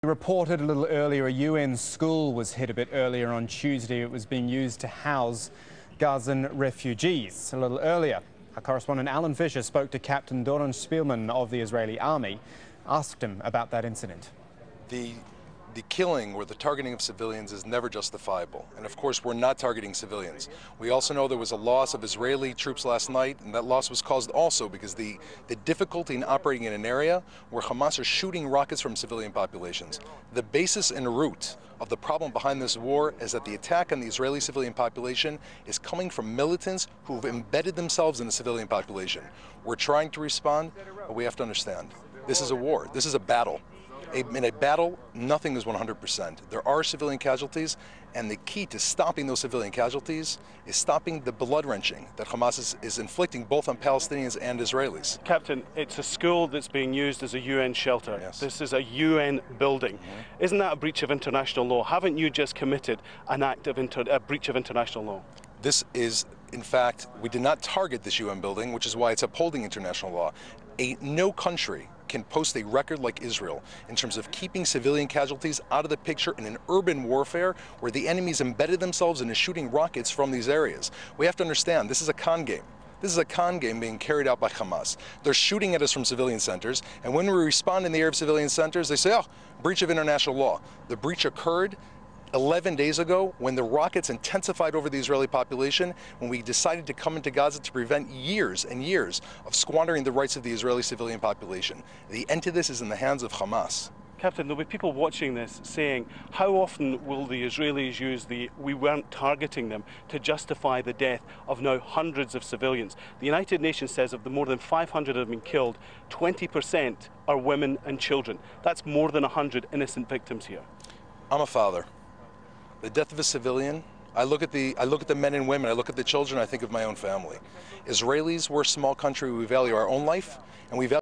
Reported a little earlier, a UN school was hit a bit earlier on Tuesday. It was being used to house Gazan refugees. A little earlier, our correspondent Alan Fisher spoke to Captain Doron Spielman of the Israeli army, asked him about that incident. The killing or the targeting of civilians is never justifiable. And of course, we're not targeting civilians. We also know there was a loss of Israeli troops last night, and that loss was caused also because the difficulty in operating in an area where Hamas are shooting rockets from civilian populations. The basis and root of the problem behind this war is that the attack on the Israeli civilian population is coming from militants who have embedded themselves in the civilian population. We're trying to respond, but we have to understand, this is a war, this is a battle. In a battle, nothing is 100%. There are civilian casualties, and the key to stopping those civilian casualties is stopping the blood-wrenching that Hamas is inflicting both on Palestinians and Israelis. Captain, it's a school that's being used as a UN shelter. Yes. This is a UN building. Isn't that a breach of international law? Haven't you just committed an act of a breach of international law? This is, in fact, we did not target this UN building, which is why it's upholding international law. No country can post a record like Israel in terms of keeping civilian casualties out of the picture in an urban warfare where the enemy's embedded themselves and is shooting rockets from these areas. We have to understand, this is a con game. This is a con game being carried out by Hamas. They're shooting at us from civilian centers, and when we respond in the air of civilian centers, they say, oh, breach of international law. The breach occurred 11 days ago when the rockets intensified over the Israeli population, when we decided to come into Gaza to prevent years and years of squandering the rights of the Israeli civilian population. The end to this is in the hands of Hamas. Captain, there'll be people watching this saying, how often will the Israelis use the "we weren't targeting them" to justify the death of now hundreds of civilians? The United Nations says of the more than 500 that have been killed, 20% are women and children. That's more than 100 innocent victims here. I'm a father. The death of a civilian, I look at the men and women, I look at the children, I think of my own family. Israelis, we're a small country, we value our own life, and we value